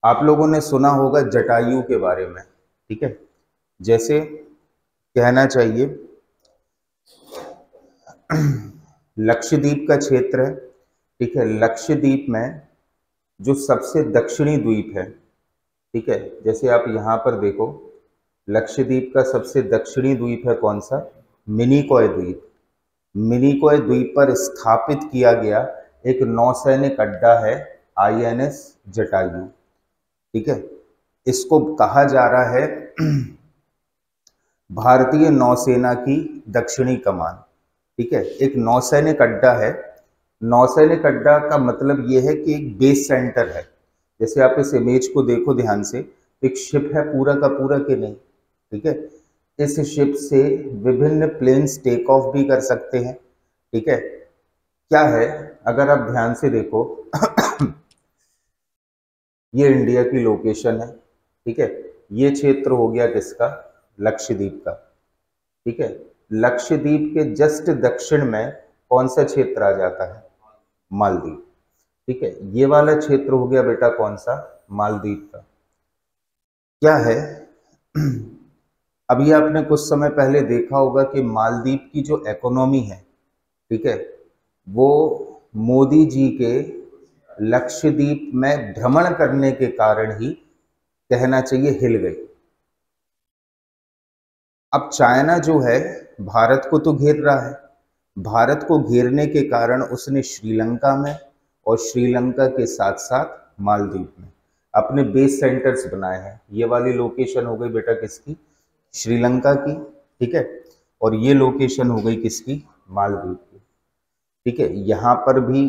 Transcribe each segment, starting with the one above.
आप लोगों ने सुना होगा जटायु के बारे में, ठीक है। जैसे कहना चाहिए लक्षद्वीप का क्षेत्र है, ठीक है। लक्षद्वीप में जो सबसे दक्षिणी द्वीप है, ठीक है, जैसे आप यहाँ पर देखो, लक्षद्वीप का सबसे दक्षिणी द्वीप है कौन सा? मिनिकॉय द्वीप। मिनिकॉय द्वीप पर स्थापित किया गया एक नौसैनिक अड्डा है आईएनएस जटायु, ठीक है। इसको कहा जा रहा है भारतीय नौसेना की दक्षिणी कमान, ठीक है। एक नौसैनिक अड्डा है। नौसैनिक अड्डा का मतलब यह है कि एक बेस सेंटर है। जैसे आप इस इमेज को देखो ध्यान से, एक शिप है पूरा का पूरा कि नहीं, ठीक है। इस शिप से विभिन्न प्लेन्स टेक ऑफ भी कर सकते हैं, ठीक है। क्या है, अगर आप ध्यान से देखो ये इंडिया की लोकेशन है, ठीक है। ये क्षेत्र हो गया किसका? लक्षद्वीप का, ठीक है। लक्षद्वीप के जस्ट दक्षिण में कौन सा क्षेत्र आ जाता है? मालदीव, ठीक है। ये वाला क्षेत्र हो गया बेटा कौन सा? मालदीव का। क्या है अभी आपने कुछ समय पहले देखा होगा कि मालदीव की जो इकोनॉमी है, ठीक है, वो मोदी जी के लक्षद्वीप में भ्रमण करने के कारण ही कहना चाहिए हिल गई। अब चाइना जो है भारत को तो घेर रहा है। भारत को घेरने के कारण उसने श्रीलंका में और श्रीलंका के साथ साथ मालदीव में अपने बेस सेंटर्स बनाए हैं। ये वाली लोकेशन हो गई बेटा किसकी? श्रीलंका की, ठीक है। और ये लोकेशन हो गई किसकी? मालदीव की, ठीक है। यहाँ पर भी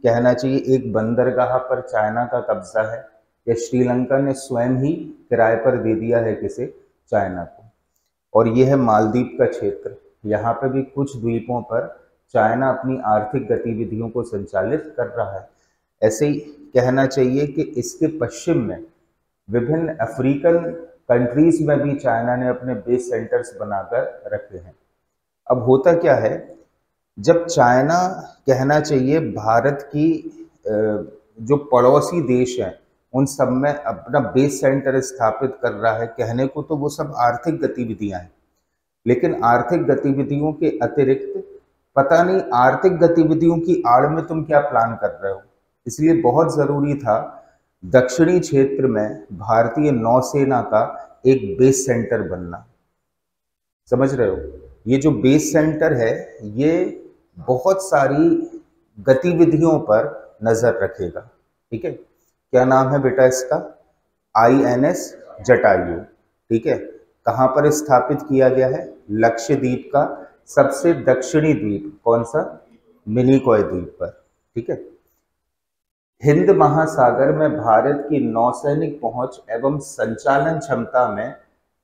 कहना चाहिए एक बंदरगाह पर चाइना का कब्जा है, या श्रीलंका ने स्वयं ही किराए पर दे दिया है किसे? चाइना को। और यह है मालदीव का क्षेत्र। यहाँ पे भी कुछ द्वीपों पर चाइना अपनी आर्थिक गतिविधियों को संचालित कर रहा है। ऐसे ही कहना चाहिए कि इसके पश्चिम में विभिन्न अफ्रीकन कंट्रीज में भी चाइना ने अपने बेस सेंटर्स बनाकर रखे हैं। अब होता क्या है, जब चाइना कहना चाहिए भारत की जो पड़ोसी देश हैं उन सब में अपना बेस सेंटर स्थापित कर रहा है, कहने को तो वो सब आर्थिक गतिविधियां हैं, लेकिन आर्थिक गतिविधियों के अतिरिक्त पता नहीं आर्थिक गतिविधियों की आड़ में तुम क्या प्लान कर रहे हो। इसलिए बहुत जरूरी था दक्षिणी क्षेत्र में भारतीय नौसेना का एक बेस सेंटर बनना। समझ रहे हो? ये जो बेस सेंटर है ये बहुत सारी गतिविधियों पर नजर रखेगा, ठीक है। क्या नाम है बेटा इसका? आईएनएस जटायु, ठीक है। कहाँ पर स्थापित किया गया है? लक्षद्वीप का सबसे दक्षिणी द्वीप कौन सा? मिनिकॉय द्वीप पर, ठीक है। हिंद महासागर में भारत की नौसैनिक पहुंच एवं संचालन क्षमता में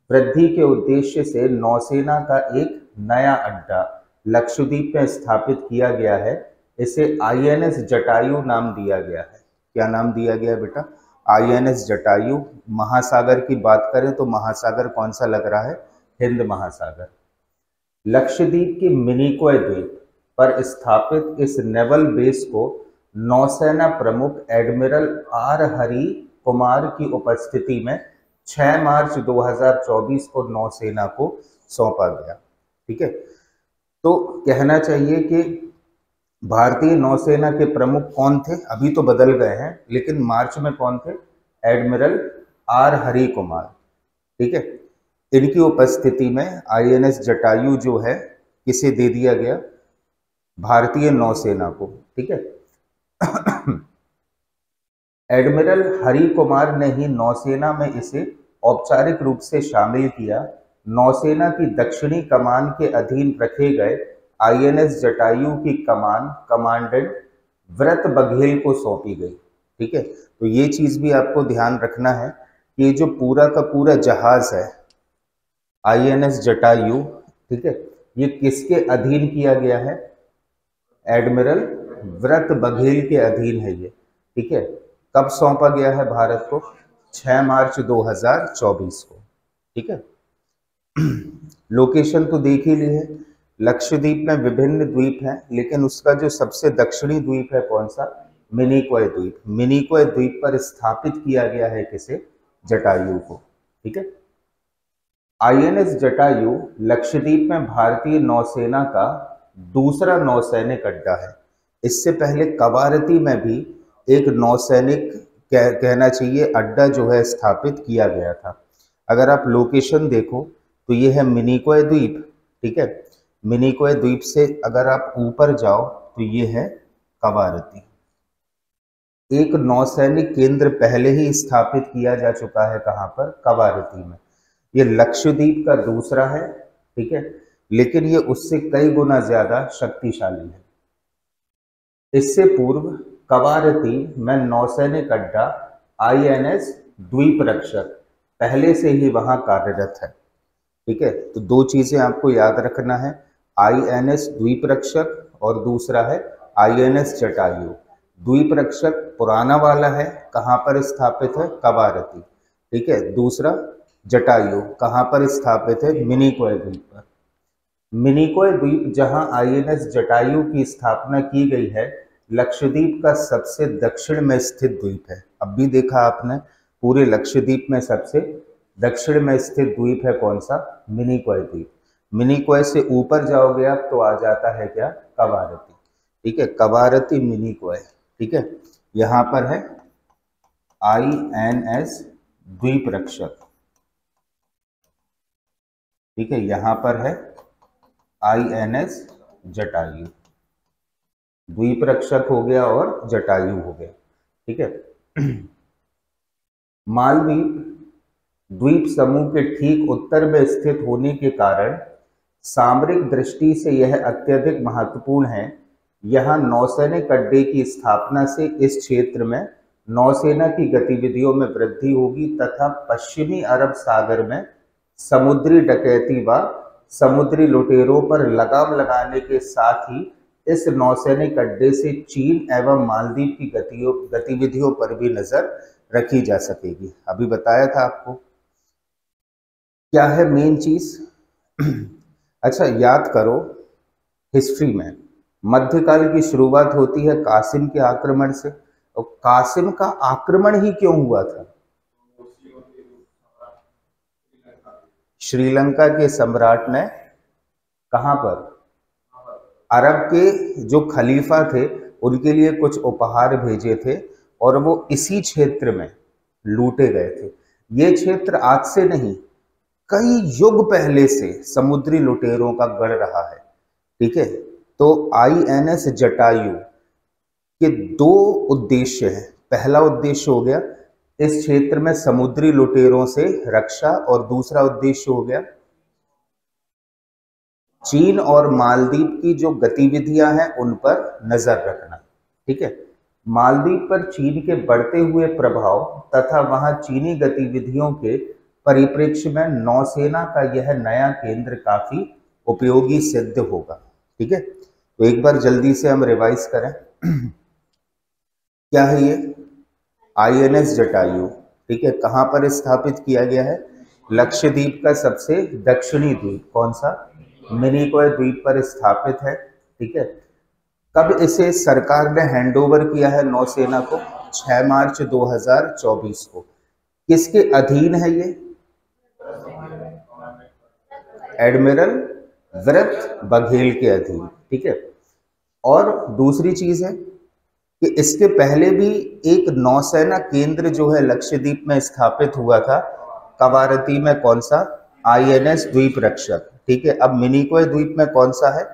वृद्धि के उद्देश्य से नौसेना का एक नया अड्डा लक्षद्वीप में स्थापित किया गया है। इसे आईएनएस जटायु नाम दिया गया है। क्या नाम दिया गया बेटा? आईएनएस जटायु। महासागर की बात करें तो महासागर कौन सा लग रहा है? हिंद महासागर। लक्षद्वीप के मिनिकॉय द्वीप पर स्थापित इस नेवल बेस को नौसेना प्रमुख एडमिरल आर हरि कुमार की उपस्थिति में 6 मार्च 2024 को नौसेना को सौंपा गया, ठीक है। तो कहना चाहिए कि भारतीय नौसेना के प्रमुख कौन थे? अभी तो बदल गए हैं, लेकिन मार्च में कौन थे? एडमिरल आर हरि कुमार, ठीक है। इनकी उपस्थिति में आईएनएस जटायु जो है किसे दे दिया गया? भारतीय नौसेना को, ठीक है। एडमिरल हरि कुमार ने ही नौसेना में इसे औपचारिक रूप से शामिल किया। नौसेना की दक्षिणी कमान के अधीन रखे गए आईएनएस जटायु की कमान कमांडेंट व्रत बघेल को सौंपी गई, ठीक है। तो ये चीज भी आपको ध्यान रखना है कि ये जो पूरा का पूरा जहाज है आईएनएस जटायु, ठीक है, ये किसके अधीन किया गया है? एडमिरल व्रत बघेल के अधीन है ये, ठीक है। कब सौंपा गया है भारत को? 6 मार्च 2024 को, ठीक है। लोकेशन तो देख ही ली है। लक्षद्वीप में विभिन्न द्वीप हैं, लेकिन उसका जो सबसे दक्षिणी द्वीप है कौन सा? मिनिकॉय द्वीप। मिनिकॉय द्वीप पर स्थापित किया गया है किसे? जटायु को। ठीक है। आईएनएस जटायु लक्षद्वीप में भारतीय नौसेना का दूसरा नौसैनिक अड्डा है। इससे पहले कवारती में भी एक नौसैनिक कहना चाहिए अड्डा जो है स्थापित किया गया था। अगर आप लोकेशन देखो तो ये है मिनिकॉय द्वीप। ठीक है। मिनिकॉय द्वीप से अगर आप ऊपर जाओ तो ये है कवारती। एक नौसैनिक केंद्र पहले ही स्थापित किया जा चुका है, कहां पर? कवारती में। ये लक्षद्वीप का दूसरा है। ठीक है। लेकिन ये उससे कई गुना ज्यादा शक्तिशाली है। इससे पूर्व कवारती में नौसैनिक अड्डा आईएनएस द्वीप रक्षक पहले से ही वहां कार्यरत है। ठीक है। तो दो चीजें आपको याद रखना है, आईएनएस द्वीप रक्षक और दूसरा है आईएनएस जटायु। द्वीप रक्षक पुराना वाला है, कहां पर स्थापित है? कवारती। ठीक है। दूसरा जटायु कहां पर स्थापित है? मिनिकॉय द्वीप पर। मिनिकॉय द्वीप जहां आईएनएस जटायु की स्थापना की गई है, लक्षद्वीप का सबसे दक्षिण में स्थित द्वीप है। अब भी देखा आपने, पूरे लक्षद्वीप में सबसे दक्षिण में स्थित द्वीप है कौन सा? मिनिकॉय द्वीप। मिनिकॉय से ऊपर जाओगे आप तो आ जाता है क्या? कवारती। ठीक है। कवारती मिनिकॉय। ठीक है। यहां पर है आईएनएस द्वीप रक्षक। ठीक है। यहां पर है आईएनएस जटायु। द्वीप रक्षक हो गया और जटायु हो गया। ठीक है। मालदीव द्वीप समूह के ठीक उत्तर में स्थित होने के कारण सामरिक दृष्टि से यह अत्यधिक महत्वपूर्ण है। यहाँ नौसैनिक अड्डे की स्थापना से इस क्षेत्र में नौसेना की गतिविधियों में वृद्धि होगी तथा पश्चिमी अरब सागर में समुद्री डकैती व समुद्री लुटेरों पर लगाम लगाने के साथ ही इस नौसैनिक अड्डे से चीन एवं मालदीव की गतिविधियों पर भी नजर रखी जा सकेगी। अभी बताया था आपको। क्या है मेन चीज? अच्छा, याद करो, हिस्ट्री में मध्यकाल की शुरुआत होती है कासिम के आक्रमण से। और कासिम का आक्रमण ही क्यों हुआ था? श्रीलंका के सम्राट ने कहां पर? अरब के जो खलीफा थे उनके लिए कुछ उपहार भेजे थे और वो इसी क्षेत्र में लूटे गए थे। ये क्षेत्र आज से नहीं, कई युग पहले से समुद्री लुटेरों का गढ़ रहा है। ठीक है। तो आईएनएस जटायु के दो उद्देश्य हैं। पहला उद्देश्य हो गया इस क्षेत्र में समुद्री लुटेरों से रक्षा और दूसरा उद्देश्य हो गया चीन और मालदीव की जो गतिविधियां हैं उन पर नजर रखना। ठीक है। मालदीव पर चीन के बढ़ते हुए प्रभाव तथा वहां चीनी गतिविधियों के परिप्रेक्ष्य में नौसेना का यह नया केंद्र काफी उपयोगी सिद्ध होगा। ठीक है। तो एक बार जल्दी से हम रिवाइज करें। क्या है ये? आईएनएस जटायु। ठीक है। कहां पर स्थापित किया गया है? लक्षद्वीप का सबसे दक्षिणी द्वीप कौन सा? मिनिकॉय द्वीप पर स्थापित है। ठीक है। कब इसे सरकार ने हैंडओवर किया है नौसेना को? 6 मार्च 2024 को। किसके अधीन है ये? एडमिरल व्रत बघेल के अधीन। ठीक है। और दूसरी चीज है कि इसके पहले भी एक नौसेना केंद्र जो है लक्षद्वीप में स्थापित हुआ था, कवारती में। कौन सा? आईएनएस द्वीप रक्षक। ठीक है। अब मिनिकॉय द्वीप में कौन सा है?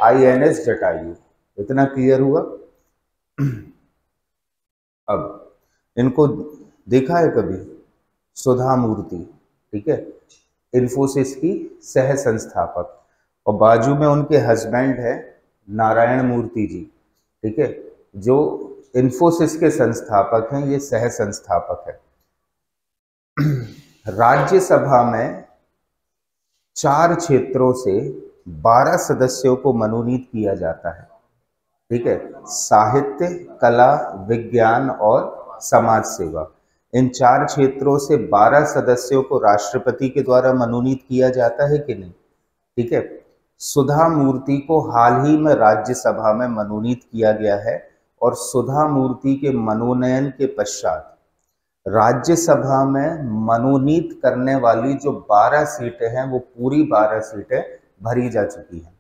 आईएनएस जटायु। इतना क्लियर हुआ? अब इनको देखा है कभी? सुधा मूर्ति। ठीक है। इन्फोसिस की सह संस्थापक, और बाजू में उनके हस्बैंड है नारायण मूर्ति जी। ठीक है। जो इन्फोसिस के संस्थापक हैं, ये सह संस्थापक है। राज्यसभा में 4 क्षेत्रों से 12 सदस्यों को मनोनीत किया जाता है। ठीक है। साहित्य, कला, विज्ञान और समाज सेवा, इन 4 क्षेत्रों से 12 सदस्यों को राष्ट्रपति के द्वारा मनोनीत किया जाता है कि नहीं? ठीक है। सुधा मूर्ति को हाल ही में राज्यसभा में मनोनीत किया गया है और सुधा मूर्ति के मनोनयन के पश्चात राज्यसभा में मनोनीत करने वाली जो 12 सीटें हैं वो पूरी 12 सीटें भरी जा चुकी हैं।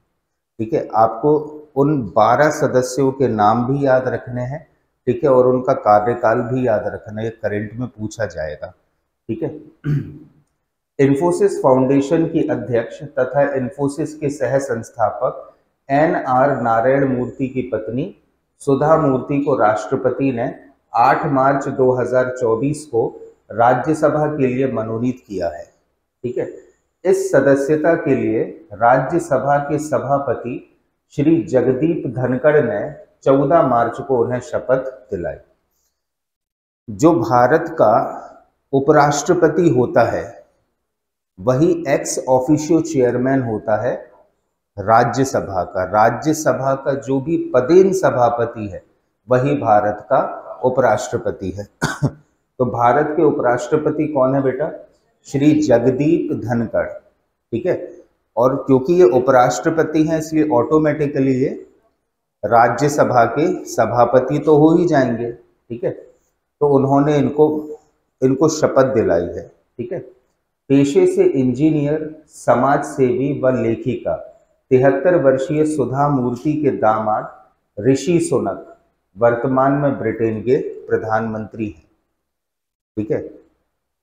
ठीक है, आपको उन 12 सदस्यों के नाम भी याद रखने हैं, ठीक है, और उनका कार्यकाल भी याद रखना है, करंट में पूछा जाएगा। ठीक है। इन्फोसिस फाउंडेशन की अध्यक्ष तथा इन्फोसिस के सह संस्थापक NR नारायण मूर्ति की पत्नी सुधा मूर्ति को राष्ट्रपति ने 8 मार्च 2024 को राज्यसभा के लिए मनोनीत किया है। ठीक है। इस सदस्यता के लिए राज्यसभा के सभापति श्री जगदीप धनखड़ ने 14 मार्च को उन्हें शपथ दिलाई। जो भारत का उपराष्ट्रपति होता है वही एक्स ऑफिशियो चेयरमैन होता है राज्यसभा का। राज्यसभा का जो भी पदेन सभापति है वही भारत का उपराष्ट्रपति है। तो भारत के उपराष्ट्रपति कौन है बेटा? श्री जगदीप धनखड़। ठीक है। और क्योंकि ये उपराष्ट्रपति हैं इसलिए ऑटोमेटिकली ये राज्यसभा के सभापति तो हो ही जाएंगे। ठीक है। तो उन्होंने इनको शपथ दिलाई है। ठीक है। पेशे से इंजीनियर, समाज सेवी व लेखिका 73 वर्षीय सुधा मूर्ति के दामाद ऋषि सुनक वर्तमान में ब्रिटेन के प्रधानमंत्री हैं। ठीक है।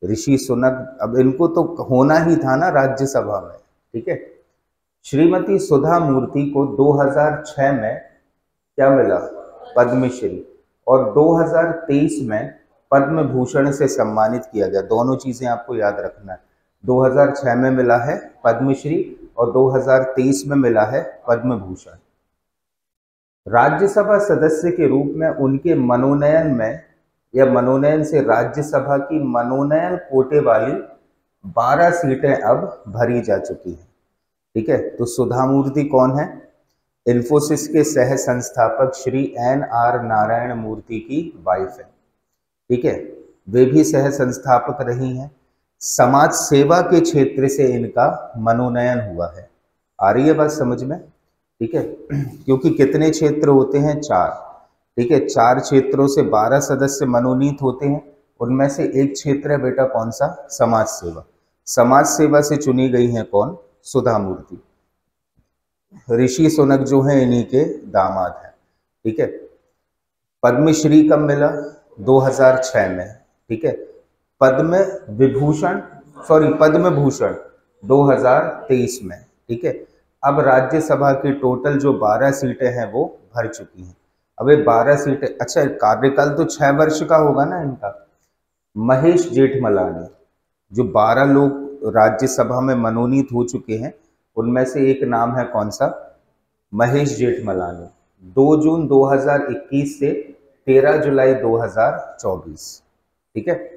ऋषि सुनक, अब इनको तो होना ही था ना राज्यसभा में। ठीक है। श्रीमती सुधा मूर्ति को 2006 में क्या मिला? पद्मश्री, और 2023 में पद्म भूषण से सम्मानित किया गया। दोनों चीजें आपको याद रखना है। 2006 में मिला है पद्मश्री और 2023 में मिला है पद्म भूषण। राज्यसभा सदस्य के रूप में उनके मनोनयन में या मनोनयन से राज्यसभा की मनोनयन कोटे वाली 12 सीटें अब भरी जा चुकी हैं। ठीक है। तो सुधा मूर्ति कौन है? इन्फोसिस के सह संस्थापक श्री NR नारायण मूर्ति की वाइफ है। ठीक है। वे भी सह संस्थापक रही हैं। समाज सेवा के क्षेत्र से इनका मनोनयन हुआ है। आ रही है बात समझ में? ठीक है। क्योंकि कितने क्षेत्र होते हैं? 4। ठीक है। 4 क्षेत्रों से 12 सदस्य मनोनीत होते हैं। उनमें से एक क्षेत्र है बेटा कौन सा? समाज सेवा। समाज सेवा से चुनी गई हैं कौन? सुधा मूर्ति। ऋषि सुनक जो है इन्हीं के दामाद हैं। ठीक है। पद्मश्री कब मिला? 2006 में। ठीक है। पद्म भूषण 2023 में। ठीक है। अब राज्यसभा की टोटल जो 12 सीटें हैं वो भर चुकी हैं। अब ये 12 सीटें, अच्छा कार्यकाल तो 6 वर्ष का होगा ना इनका। महेश जेठमलानी, जो 12 लोग राज्यसभा में मनोनीत हो चुके हैं उनमें से एक नाम है कौन सा? महेश जेठमलानी। 2 जून 2021 से 13 जुलाई 2024। ठीक है।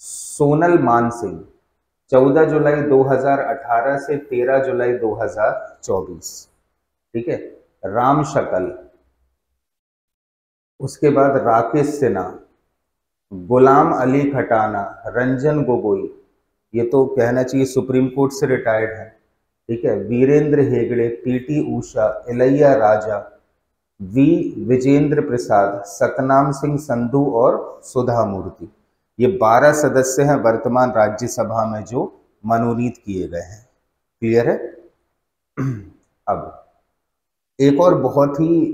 सोनल मानसिंह 14 जुलाई 2018 से 13 जुलाई 2024। ठीक है। राम शकल, उसके बाद राकेश सिन्हा, गुलाम अली खटाना, रंजन गोगोई, ये तो कहना चाहिए सुप्रीम कोर्ट से रिटायर्ड है। ठीक है। वीरेंद्र हेगड़े, PT उषा, इलैया राजा, V विजेंद्र प्रसाद, सतनाम सिंह संधू और सुधा मूर्ति। ये 12 सदस्य हैं वर्तमान राज्यसभा में जो मनोनीत किए गए हैं। क्लियर है? अब एक और बहुत ही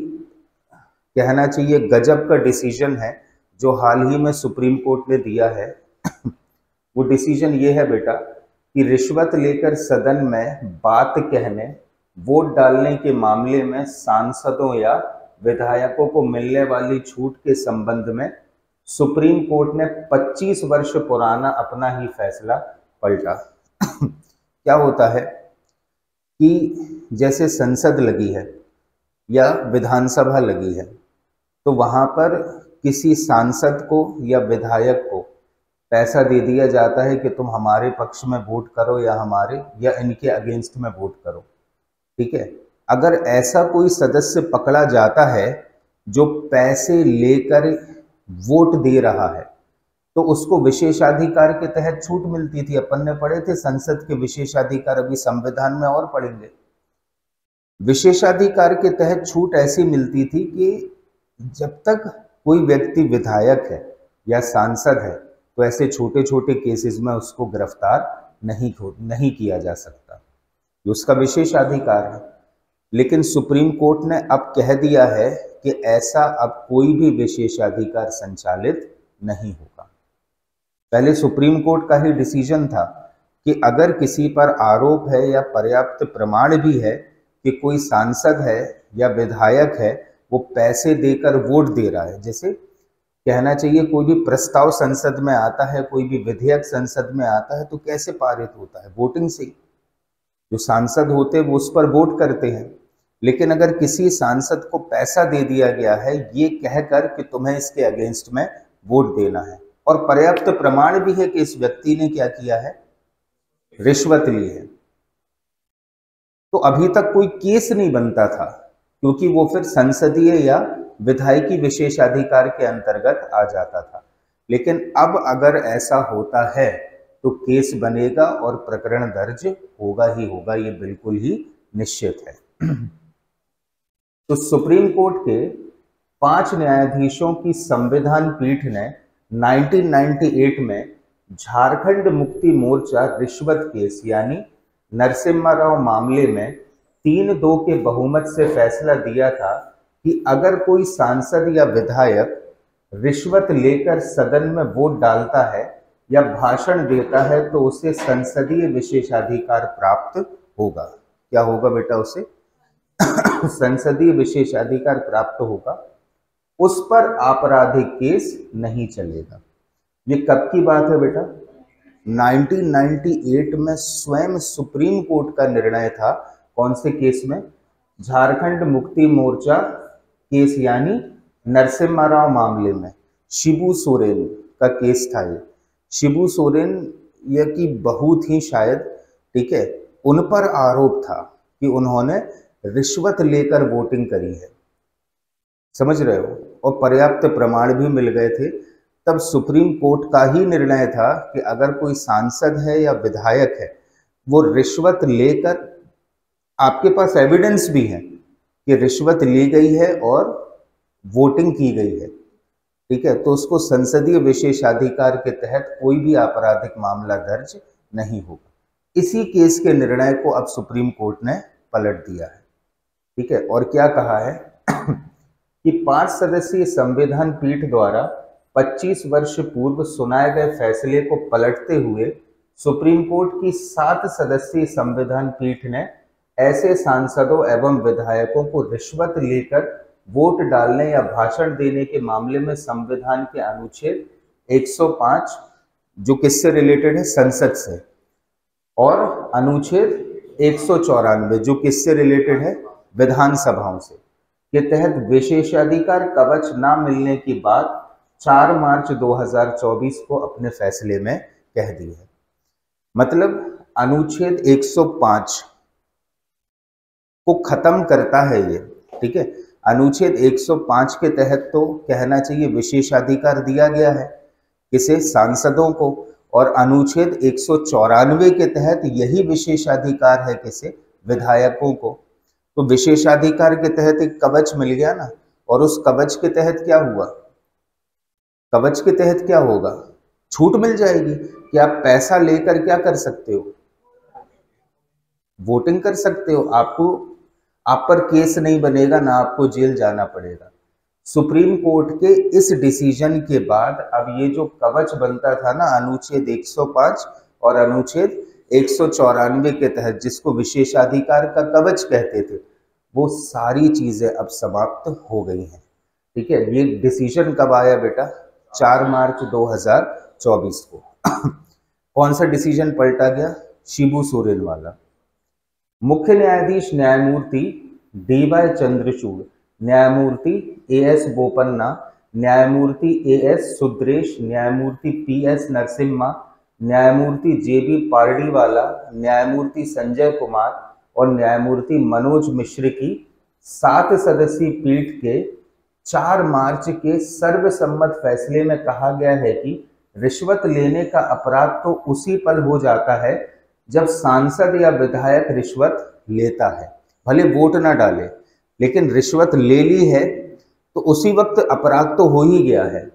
कहना चाहिए गजब का डिसीजन है जो हाल ही में सुप्रीम कोर्ट ने दिया है। वो डिसीजन ये है बेटा कि रिश्वत लेकर सदन में बात कहने, वोट डालने के मामले में सांसदों या विधायकों को मिलने वाली छूट के संबंध में सुप्रीम कोर्ट ने 25 वर्ष पुराना अपना ही फैसला पलटा। क्या होता है कि जैसे संसद लगी है या विधानसभा लगी है तो वहां पर किसी सांसद को या विधायक को पैसा दे दिया जाता है कि तुम हमारे पक्ष में वोट करो या इनके अगेंस्ट में वोट करो। ठीक है। अगर ऐसा कोई सदस्य पकड़ा जाता है जो पैसे लेकर वोट दे रहा है तो उसको विशेषाधिकार के तहत छूट मिलती थी। अपन ने पढ़े थे संसद के विशेषाधिकार, अभी संविधान में और पढ़ेंगे। विशेषाधिकार के तहत छूट ऐसी मिलती थी कि जब तक कोई व्यक्ति विधायक है या सांसद है तो ऐसे छोटे छोटे केसेस में उसको गिरफ्तार नहीं किया जा सकता, ये उसका विशेष अधिकार है। लेकिन सुप्रीम कोर्ट ने अब कह दिया है कि ऐसा अब कोई भी विशेषाधिकार संचालित नहीं होगा। पहले सुप्रीम कोर्ट का ही डिसीजन था कि अगर किसी पर आरोप है या पर्याप्त प्रमाण भी है कि कोई सांसद है या विधायक है वो पैसे देकर वोट दे रहा है, जैसे कहना चाहिए कोई भी प्रस्ताव संसद में आता है, कोई भी विधेयक संसद में आता है तो कैसे पारित होता है? वोटिंग से। जो सांसद होते हैं वो उस पर वोट करते हैं। लेकिन अगर किसी सांसद को पैसा दे दिया गया है ये कहकर कि तुम्हें इसके अगेंस्ट में वोट देना है और पर्याप्त प्रमाण भी है कि इस व्यक्ति ने क्या किया है, रिश्वत ली है, तो अभी तक कोई केस नहीं बनता था क्योंकि वो फिर संसदीय या विधायकी विशेषाधिकार के अंतर्गत आ जाता था। लेकिन अब अगर ऐसा होता है तो केस बनेगा और प्रकरण दर्ज होगा ही होगा, ये बिल्कुल ही निश्चित है। तो सुप्रीम कोर्ट के 5 न्यायाधीशों की संविधान पीठ ने 1998 में झारखंड मुक्ति मोर्चा रिश्वत केस यानी नरसिम्हा राव मामले में 3-2 के बहुमत से फैसला दिया था कि अगर कोई सांसद या विधायक रिश्वत लेकर सदन में वोट डालता है या भाषण देता है तो उसे संसदीय विशेषाधिकार प्राप्त होगा। क्या होगा बेटा? उसे संसदीय विशेषाधिकार प्राप्त होगा, उस पर आपराधिक केस नहीं चलेगा। ये कब की बात है बेटा? 1998 में स्वयं सुप्रीम कोर्ट का निर्णय था। कौन से केस में? झारखंड मुक्ति मोर्चा केस यानी नरसिम्हा राव मामले में शिबू सोरेन का केस था। ये शिबू सोरेन ये की बहू थी शायद, ठीक है, उन पर आरोप था कि उन्होंने रिश्वत लेकर वोटिंग करी है, समझ रहे हो, और पर्याप्त प्रमाण भी मिल गए थे। तब सुप्रीम कोर्ट का ही निर्णय था कि अगर कोई सांसद है या विधायक है वो रिश्वत लेकर, आपके पास एविडेंस भी है कि रिश्वत ली गई है और वोटिंग की गई है, ठीक है, तो उसको संसदीय विशेषाधिकार के तहत कोई भी आपराधिक मामला दर्ज नहीं होगा। इसी केस के निर्णय को अब सुप्रीम कोर्ट ने पलट दिया है, ठीक है। और क्या कहा है कि 5 सदस्यीय संविधान पीठ द्वारा 25 वर्ष पूर्व सुनाए गए फैसले को पलटते हुए सुप्रीम कोर्ट की 7 सदस्यीय संविधान पीठ ने ऐसे सांसदों एवं विधायकों को रिश्वत लेकर वोट डालने या भाषण देने के मामले में संविधान के अनुच्छेद 105 जो किससे रिलेटेड है, संसद से, और अनुच्छेद 194 जो किससे रिलेटेड है, विधानसभाओं से, के तहत विशेषाधिकार कवच न मिलने की बात 4 मार्च 2024 को अपने फैसले में कह दी है। मतलब अनुच्छेद 105 को खत्म करता है ये, ठीक है। अनुच्छेद 105 के तहत तो कहना चाहिए विशेषाधिकार दिया गया है किसे, सांसदों को, और अनुच्छेद 194 के तहत यही विशेषाधिकार है किसे, विधायकों को। तो विशेषाधिकार के तहत एक कवच मिल गया ना, और उस कवच के तहत क्या हुआ, कवच के तहत क्या होगा, छूट मिल जाएगी कि आप पैसा लेकर क्या कर सकते हो, वोटिंग कर सकते हो, आप पर केस नहीं बनेगा, ना आपको जेल जाना पड़ेगा। सुप्रीम कोर्ट के इस डिसीजन के बाद अब ये जो कवच बनता था ना अनुच्छेद 105 और अनुच्छेद 194 के तहत जिसको विशेषाधिकार का कवच कहते थे, वो सारी चीजें अब समाप्त हो गई हैं, ठीक है। ये डिसीजन कब आया बेटा, 4 मार्च 2024 को। कौन सा डिसीजन पलटा गया, शिबू सोरेन वाला। मुख्य न्यायाधीश न्यायमूर्ति DY चंद्रचूड़, न्यायमूर्ति AS बोपन्ना, न्यायमूर्ति AS सुद्रेश, न्यायमूर्ति PS नरसिम्हा, न्यायमूर्ति JB पारडीवाला, न्यायमूर्ति संजय कुमार और न्यायमूर्ति मनोज मिश्र की 7 सदस्यीय पीठ के 4 मार्च के सर्वसम्मत फैसले में कहा गया है कि रिश्वत लेने का अपराध तो उसी पल हो जाता है जब सांसद या विधायक रिश्वत लेता है, भले वोट ना डाले लेकिन रिश्वत ले ली है तो उसी वक्त अपराध तो हो ही गया है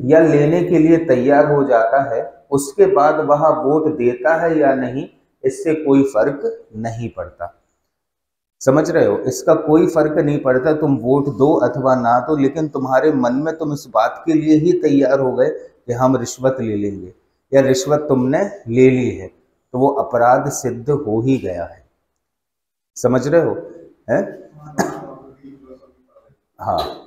या लेने के लिए तैयार हो जाता है, उसके बाद वह वोट देता है या नहीं, इससे कोई फर्क नहीं पड़ता। समझ रहे हो, इसका कोई फर्क नहीं पड़ता तुम वोट दो अथवा ना दो, लेकिन तुम्हारे मन में तुम इस बात के लिए ही तैयार हो गए कि हम रिश्वत ले लेंगे या रिश्वत तुमने ले ली है, तो वो अपराध सिद्ध हो ही गया है। समझ रहे हो है? हाँ,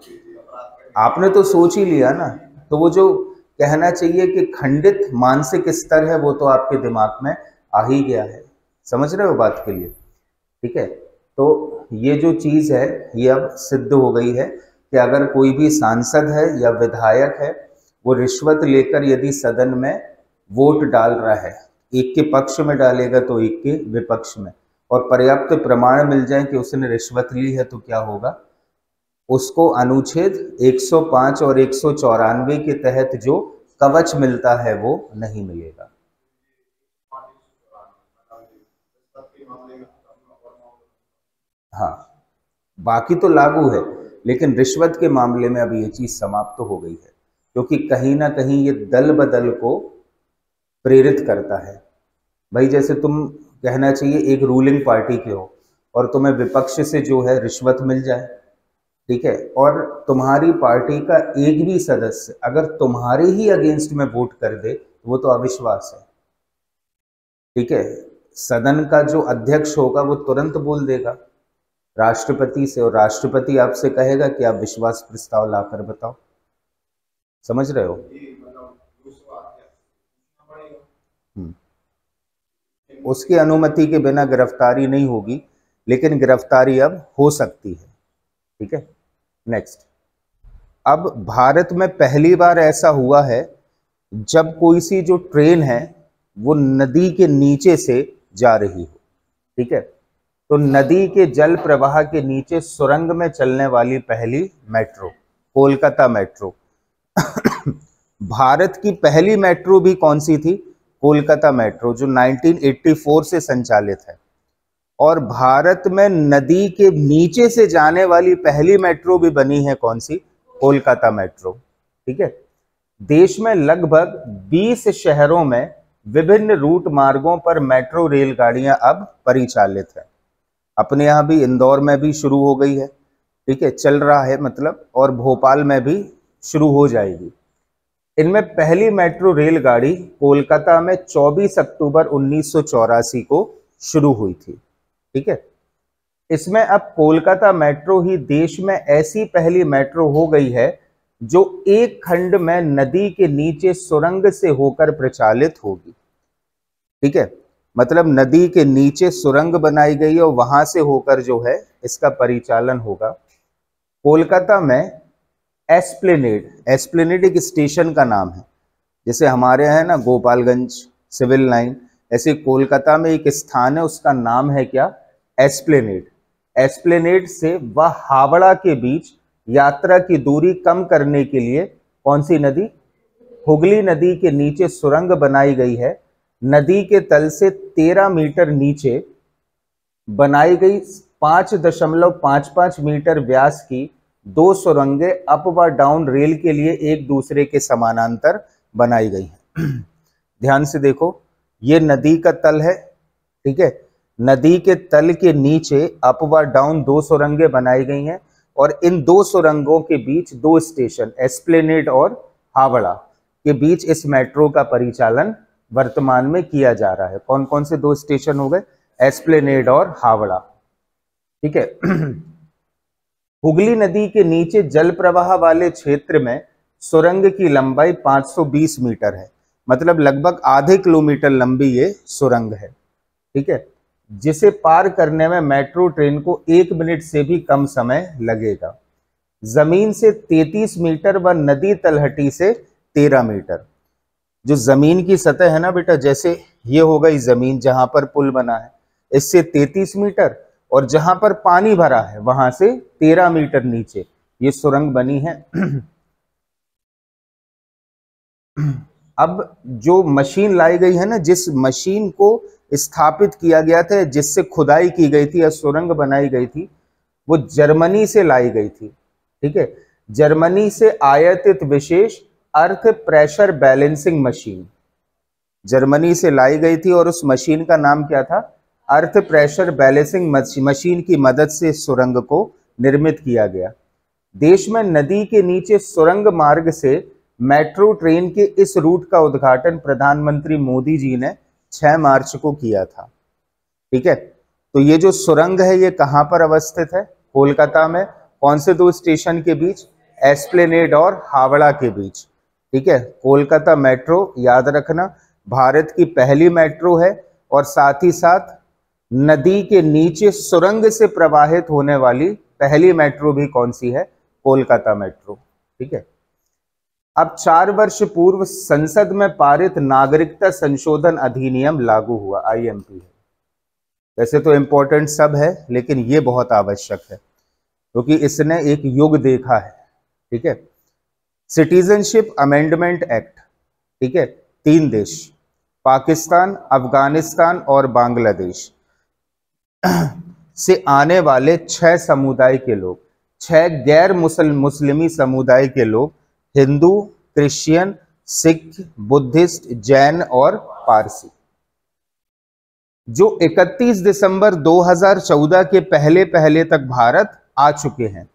आपने तो सोच ही लिया ना, तो वो जो कहना चाहिए कि खंडित मानसिक स्तर है वो तो आपके दिमाग में आ ही गया है। समझ रहे हो बात के लिए? ठीक है, तो ये जो चीज है ये अब सिद्ध हो गई है कि अगर कोई भी सांसद है या विधायक है, वो रिश्वत लेकर यदि सदन में वोट डाल रहा है, एक के पक्ष में डालेगा तो एक के विपक्ष में, और पर्याप्त प्रमाण मिल जाए कि उसने रिश्वत ली है, तो क्या होगा, उसको अनुच्छेद 105 और 194 के तहत जो कवच मिलता है वो नहीं मिलेगा। हाँ, बाकी तो लागू है, लेकिन रिश्वत के मामले में अब ये चीज समाप्त तो हो गई है, क्योंकि कहीं ना कहीं ये दल बदल को प्रेरित करता है। भाई जैसे तुम कहना चाहिए एक रूलिंग पार्टी के हो और तुम्हें विपक्ष से जो है रिश्वत मिल जाए, ठीक है, और तुम्हारी पार्टी का एक भी सदस्य अगर तुम्हारे ही अगेंस्ट में वोट कर दे तो वो तो अविश्वास है। ठीक है, सदन का जो अध्यक्ष होगा वो तुरंत बोल देगा राष्ट्रपति से, और राष्ट्रपति आपसे कहेगा कि आप विश्वास प्रस्ताव लाकर बताओ। समझ रहे हो? उसकी अनुमति के बिना गिरफ्तारी नहीं होगी, लेकिन गिरफ्तारी अब हो सकती है। ठीक है, नेक्स्ट। अब भारत में पहली बार ऐसा हुआ है जब कोई सी जो ट्रेन है वो नदी के नीचे से जा रही हो। ठीक है, तो नदी के जल प्रवाह के नीचे सुरंग में चलने वाली पहली मेट्रो कोलकाता मेट्रो। भारत की पहली मेट्रो भी कौन सी थी? कोलकाता मेट्रो, जो 1984 से संचालित है। और भारत में नदी के नीचे से जाने वाली पहली मेट्रो भी बनी है, कौन सी? कोलकाता मेट्रो। ठीक है, देश में लगभग 20 शहरों में विभिन्न रूट मार्गों पर मेट्रो रेलगाड़ियां अब परिचालित है। अपने यहाँ भी इंदौर में भी शुरू हो गई है, ठीक है, चल रहा है मतलब, और भोपाल में भी शुरू हो जाएगी। इनमें पहली मेट्रो रेलगाड़ी कोलकाता में 24 अक्टूबर 1984 को शुरू हुई थी। ठीक है, इसमें अब कोलकाता मेट्रो ही देश में ऐसी पहली मेट्रो हो गई है जो एक खंड में नदी के नीचे सुरंग से होकर प्रचालित होगी। ठीक है, मतलब नदी के नीचे सुरंग बनाई गई और वहां से होकर जो है इसका परिचालन होगा। कोलकाता में एस्प्लेनेड, एस्प्लेनेड एक स्टेशन का नाम है, जैसे हमारे यहाँ है ना गोपालगंज सिविल लाइन, ऐसे कोलकाता में एक स्थान है, उसका नाम है क्या? एस्प्लेनेड। एस्प्लेनेड से व हावड़ा के बीच यात्रा की दूरी कम करने के लिए कौन सी नदी? हुगली नदी के नीचे सुरंग बनाई गई है। नदी के तल से 13 मीटर नीचे बनाई गई 5.55 मीटर व्यास की 2 सुरंगें अप व डाउन रेल के लिए एक दूसरे के समानांतर बनाई गई हैं। ध्यान से देखो, ये नदी का तल है, ठीक है, नदी के तल के नीचे अप व डाउन 2 सुरंगें बनाई गई हैं, और इन 2 सुरंगों के बीच 2 स्टेशन एस्प्लेनेड और हावड़ा के बीच इस मेट्रो का परिचालन वर्तमान में किया जा रहा है। कौन कौन से 2 स्टेशन हो गए? एस्प्लेनेड और हावड़ा। ठीक है, हुगली नदी के नीचे जल प्रवाह वाले क्षेत्र में सुरंग की लंबाई 520 मीटर है, मतलब लगभग आधे किलोमीटर लंबी ये सुरंग है। ठीक है, जिसे पार करने में मेट्रो ट्रेन को 1 मिनट से भी कम समय लगेगा। जमीन से 33 मीटर व नदी तलहटी से 13 मीटर। जो जमीन की सतह है ना बेटा, जैसे ये हो गई जमीन जहां पर पुल बना है, इससे 33 मीटर, और जहां पर पानी भरा है वहां से 13 मीटर नीचे ये सुरंग बनी है। अब जो मशीन लाई गई है ना, जिस मशीन को स्थापित किया गया था, जिससे खुदाई की गई थी या सुरंग बनाई गई थी, वो जर्मनी से लाई गई थी। ठीक है। जर्मनी से आयातित विशेष earth pressure balancing machine, Germany से लाई गई थी और उस मशीन का नाम क्या था? अर्थ प्रेशर बैलेंसिंग मशीन की मदद से सुरंग को निर्मित किया गया। देश में नदी के नीचे सुरंग मार्ग से मेट्रो ट्रेन के इस रूट का उद्घाटन प्रधानमंत्री मोदी जी ने 6 मार्च को किया था। ठीक है, तो ये जो सुरंग है ये कहां पर अवस्थित है? कोलकाता में। कौन से 2 स्टेशन के बीच? एस्प्लेनेड और हावड़ा के बीच। ठीक है, कोलकाता मेट्रो याद रखना भारत की पहली मेट्रो है और साथ ही साथ नदी के नीचे सुरंग से प्रवाहित होने वाली पहली मेट्रो भी कौन सी है? कोलकाता मेट्रो। ठीक है, अब 4 वर्ष पूर्व संसद में पारित नागरिकता संशोधन अधिनियम लागू हुआ, आईएमपी है। वैसे तो इंपॉर्टेंट सब है लेकिन ये बहुत आवश्यक है क्योंकि इसने एक युग देखा है। ठीक है, सिटीजनशिप अमेंडमेंट एक्ट। ठीक है, 3 देश पाकिस्तान, अफगानिस्तान और बांग्लादेश से आने वाले 6 समुदाय के लोग, 6 गैर मुस्लिमी समुदाय के लोग, हिंदू, क्रिश्चियन, सिख, बुद्धिस्ट, जैन और पारसी, जो 31 दिसंबर 2014 के पहले तक भारत आ चुके हैं,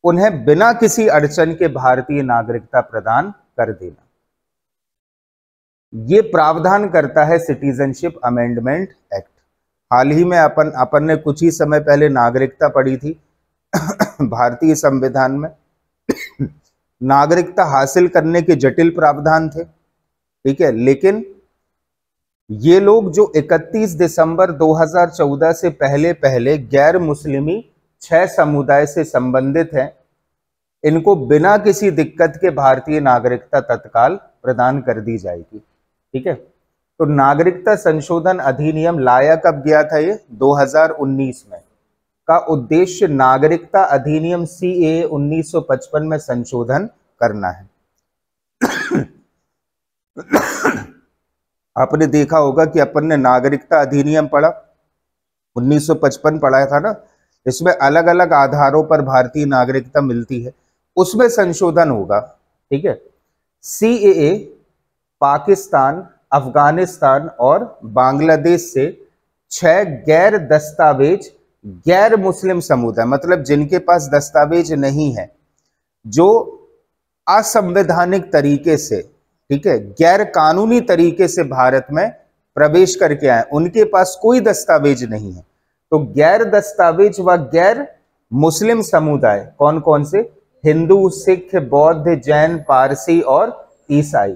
उन्हें बिना किसी अड़चन के भारतीय नागरिकता प्रदान कर देना। ये प्रावधान करता है सिटीजनशिप अमेंडमेंट एक्ट। हाल ही में अपन ने कुछ ही समय पहले नागरिकता पढ़ी थी भारतीय संविधान में नागरिकता हासिल करने के जटिल प्रावधान थे। ठीक है, लेकिन ये लोग जो 31 दिसंबर 2014 से पहले गैर मुस्लिमी 6 समुदाय से संबंधित हैं, इनको बिना किसी दिक्कत के भारतीय नागरिकता तत्काल प्रदान कर दी जाएगी। ठीक है, तो नागरिकता संशोधन अधिनियम लाया कब गया था? ये 2019 में। का उद्देश्य नागरिकता अधिनियम CAA 1955 में संशोधन करना है। आपने देखा होगा कि अपन ने नागरिकता अधिनियम पढ़ा, 1955 पढ़ा था ना, इसमें अलग अलग आधारों पर भारतीय नागरिकता मिलती है, उसमें संशोधन होगा। ठीक है, CAA पाकिस्तान, अफगानिस्तान और बांग्लादेश से 6 गैर दस्तावेज गैर मुस्लिम समुदाय, मतलब जिनके पास दस्तावेज नहीं है, जो असंवैधानिक तरीके से, ठीक है, गैर कानूनी तरीके से भारत में प्रवेश करके आए, उनके पास कोई दस्तावेज नहीं है, तो गैर दस्तावेज व गैर मुस्लिम समुदाय कौन कौन से? हिंदू, सिख, बौद्ध, जैन, पारसी और ईसाई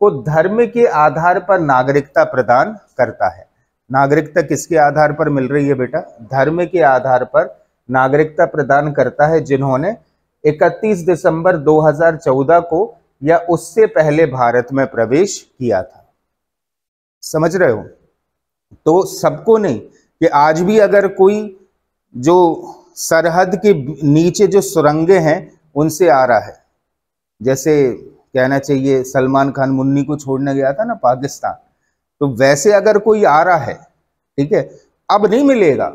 को धर्म के आधार पर नागरिकता प्रदान करता है। नागरिकता किसके आधार पर मिल रही है बेटा? धर्म के आधार पर नागरिकता प्रदान करता है जिन्होंने 31 दिसंबर 2014 को या उससे पहले भारत में प्रवेश किया था। समझ रहे हो? तो सबको नहीं, कि आज भी अगर कोई जो सरहद के नीचे जो सुरंगें हैं उनसे आ रहा है, जैसे कहना चाहिए सलमान खान मुन्नी को छोड़ने गया था ना पाकिस्तान, तो वैसे अगर कोई आ रहा है, ठीक है, अब नहीं मिलेगा,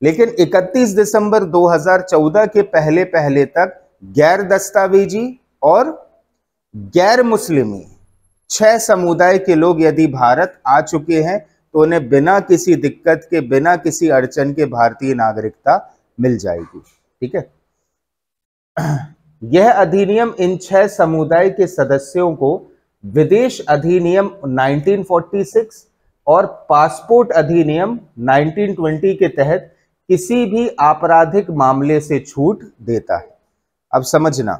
लेकिन 31 दिसंबर 2014 के पहले तक गैर दस्तावेजी और गैर मुस्लिमी 6 समुदाय के लोग यदि भारत आ चुके हैं तो उन्हें बिना किसी दिक्कत के, बिना किसी अड़चन के भारतीय नागरिकता मिल जाएगी। ठीक है, यह अधिनियम इन 6 समुदाय के सदस्यों को विदेश अधिनियम 1946 और पासपोर्ट अधिनियम 1920 के तहत किसी भी आपराधिक मामले से छूट देता है। अब समझना,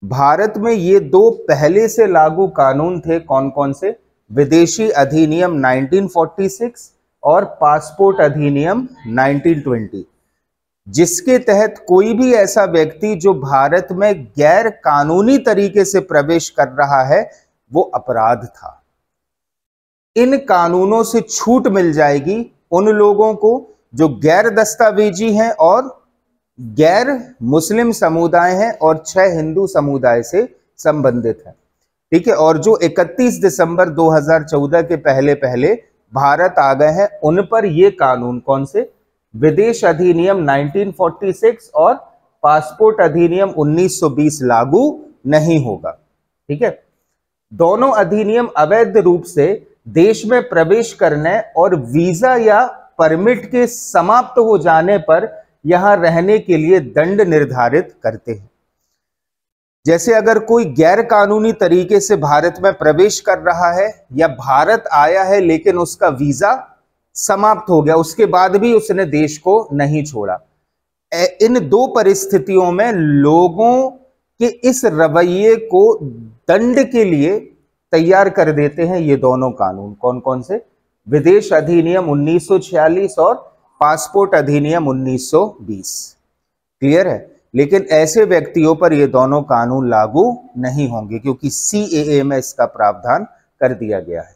भारत में ये 2 पहले से लागू कानून थे, कौन कौन से? विदेशी अधिनियम 1946 और पासपोर्ट अधिनियम 1920, जिसके तहत कोई भी ऐसा व्यक्ति जो भारत में गैर कानूनी तरीके से प्रवेश कर रहा है वो अपराध था। इन कानूनों से छूट मिल जाएगी उन लोगों को जो गैर दस्तावेजी हैं और गैर मुस्लिम समुदाय हैं और 6 हिंदू समुदाय से संबंधित हैं। ठीक है, और जो 31 दिसंबर 2014 के पहले भारत आ गए हैं, उन पर ये कानून कौन से? विदेश अधिनियम 1946 और पासपोर्ट अधिनियम 1920 लागू नहीं होगा। ठीक है, दोनों अधिनियम अवैध रूप से देश में प्रवेश करने और वीजा या परमिट के समाप्त हो जाने पर यहां रहने के लिए दंड निर्धारित करते हैं। जैसे अगर कोई गैर कानूनी तरीके से भारत में प्रवेश कर रहा है या भारत आया है लेकिन उसका वीजा समाप्त हो गया, उसके बाद भी उसने देश को नहीं छोड़ा, इन दो परिस्थितियों में लोगों के इस रवैये को दंड के लिए तैयार कर देते हैं ये दोनों कानून। कौन कौन से? विदेश अधिनियम 1946 और पासपोर्ट अधिनियम 1920। क्लियर है? लेकिन ऐसे व्यक्तियों पर ये दोनों कानून लागू नहीं होंगे क्योंकि सीएए में इसका प्रावधान कर दिया गया है।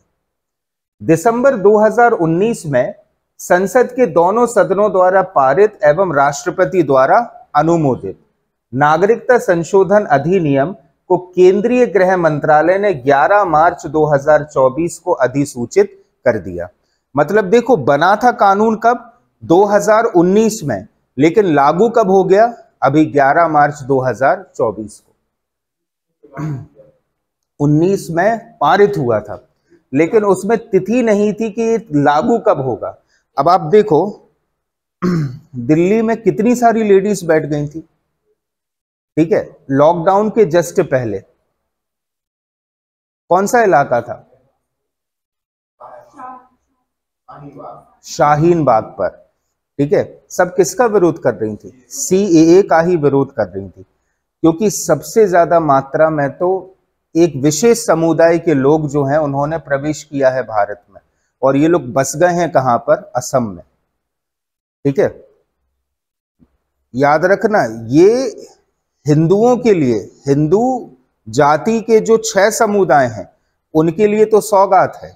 दिसंबर 2019 में संसद के दोनों सदनों द्वारा पारित एवं राष्ट्रपति द्वारा अनुमोदित नागरिकता संशोधन अधिनियम को केंद्रीय गृह मंत्रालय ने 11 मार्च 2024 को अधिसूचित कर दिया। मतलब देखो, बना था कानून कब? 2019 में, लेकिन लागू कब हो गया? अभी 11 मार्च 2024 को। 19 में पारित हुआ था, लेकिन उसमें तिथि नहीं थी कि लागू कब होगा। अब आप देखो, दिल्ली में कितनी सारी लेडीज बैठ गई थी, ठीक है, लॉकडाउन के जस्ट पहले। कौन सा इलाका था? शाहीन बाग पर। ठीक है, सब किसका विरोध कर रही थी? सीएए का ही विरोध कर रही थी, क्योंकि सबसे ज्यादा मात्रा में तो एक विशेष समुदाय के लोग जो हैं उन्होंने प्रवेश किया है भारत में, और ये लोग बस गए हैं कहां पर? असम में। ठीक है, याद रखना, ये हिंदुओं के लिए, हिंदू जाति के जो 6 समुदाय हैं उनके लिए तो सौगात है,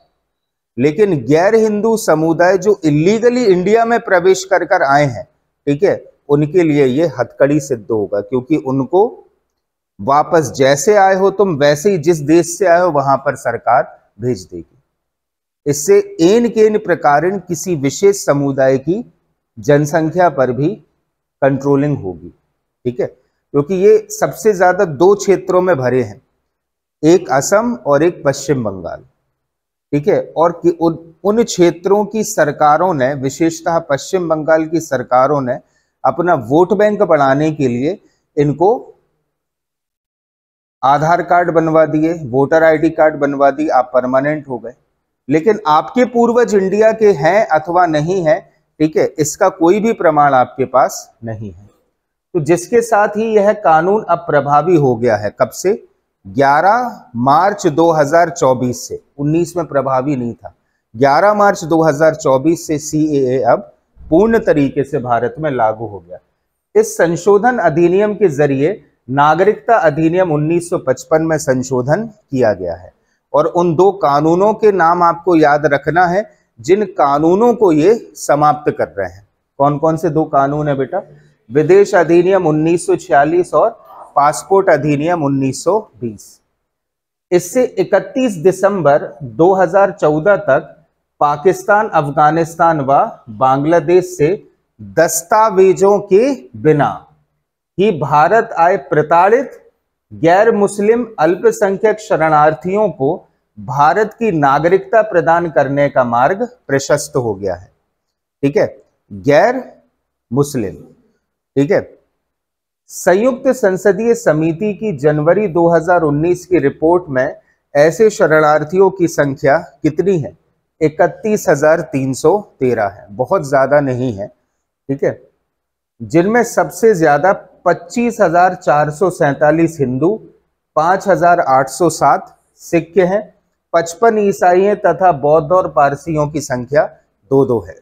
लेकिन गैर हिंदू समुदाय जो इलीगली इंडिया में प्रवेश कर कर आए हैं, ठीक है, उनके लिए ये हथकड़ी सिद्ध होगा, क्योंकि उनको वापस जैसे आए हो तुम वैसे ही जिस देश से आए हो वहां पर सरकार भेज देगी। इससे एन केन प्रकारेण किसी विशेष समुदाय की जनसंख्या पर भी कंट्रोलिंग होगी। ठीक है, क्योंकि ये सबसे ज्यादा 2 क्षेत्रों में भरे हैं, एक असम और एक पश्चिम बंगाल। ठीक है, और उन क्षेत्रों की सरकारों ने, विशेषतः पश्चिम बंगाल की सरकारों ने अपना वोट बैंक बढ़ाने के लिए इनको आधार कार्ड बनवा दिए, वोटर आईडी कार्ड बनवा दी, आप परमानेंट हो गए। लेकिन आपके पूर्वज इंडिया के हैं अथवा नहीं है, ठीक है, इसका कोई भी प्रमाण आपके पास नहीं है। तो जिसके साथ ही यह कानून अब प्रभावी हो गया है। कब से? 11 मार्च 2024 से। 19 में प्रभावी नहीं था। 11 मार्च 2024 से सीएए अब पूर्ण तरीके से भारत में लागू हो गया। इस संशोधन अधिनियम के जरिए नागरिकता अधिनियम 1955 में संशोधन किया गया है, और उन 2 कानूनों के नाम आपको याद रखना है जिन कानूनों को ये समाप्त कर रहे हैं। कौन कौन से 2 कानून है बेटा? विदेश अधिनियम 1946 और पासपोर्ट अधिनियम 1920। इससे 31 दिसंबर 2014 तक पाकिस्तान, अफगानिस्तान व बांग्लादेश से दस्तावेजों के बिना ही भारत आए प्रताड़ित गैर मुस्लिम अल्पसंख्यक शरणार्थियों को भारत की नागरिकता प्रदान करने का मार्ग प्रशस्त हो गया है। ठीक है, गैर मुस्लिम। ठीक है, संयुक्त संसदीय समिति की जनवरी 2019 की रिपोर्ट में ऐसे शरणार्थियों की संख्या कितनी है? 31,313 है, बहुत ज्यादा नहीं है। ठीक है, जिनमें सबसे ज्यादा 25,447 हिंदू, 5,807 सिख हैं, 55 ईसाई हैं तथा बौद्ध और पारसियों की संख्या 2-2 है।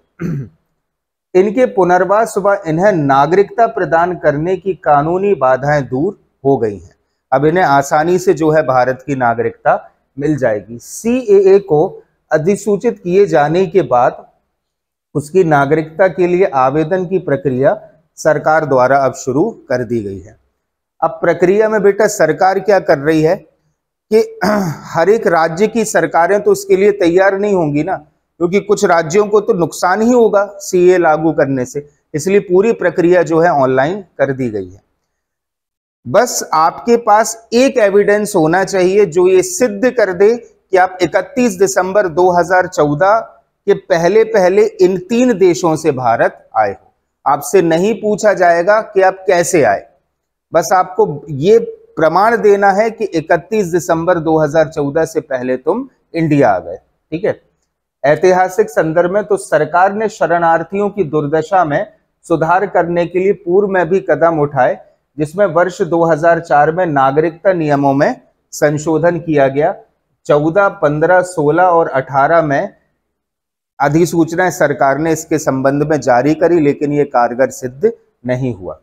इनके पुनर्वास व इन्हें नागरिकता प्रदान करने की कानूनी बाधाएं दूर हो गई हैं। अब इन्हें आसानी से जो है भारत की नागरिकता मिल जाएगी। सीएए को अधिसूचित किए जाने के बाद उसकी नागरिकता के लिए आवेदन की प्रक्रिया सरकार द्वारा अब शुरू कर दी गई है। अब प्रक्रिया में बेटा सरकार क्या कर रही है कि हर एक राज्य की सरकारें तो उसके लिए तैयार नहीं होंगी ना, क्योंकि कुछ राज्यों को तो नुकसान ही होगा सीए लागू करने से, इसलिए पूरी प्रक्रिया जो है ऑनलाइन कर दी गई है। बस आपके पास एक एविडेंस होना चाहिए जो ये सिद्ध कर दे कि आप 31 दिसंबर 2014 के पहले पहले इन 3 देशों से भारत आए हो। आपसे नहीं पूछा जाएगा कि आप कैसे आए, बस आपको ये प्रमाण देना है कि 31 दिसंबर 2014 से पहले तुम इंडिया आ गए। ठीक है। ऐतिहासिक संदर्भ में तो सरकार ने शरणार्थियों की दुर्दशा में सुधार करने के लिए पूर्व में भी कदम उठाए, जिसमें वर्ष 2004 में नागरिकता नियमों में संशोधन किया गया। 14, 15, 16 और 18 में अधिसूचनाएं सरकार ने इसके संबंध में जारी करी, लेकिन यह कारगर सिद्ध नहीं हुआ।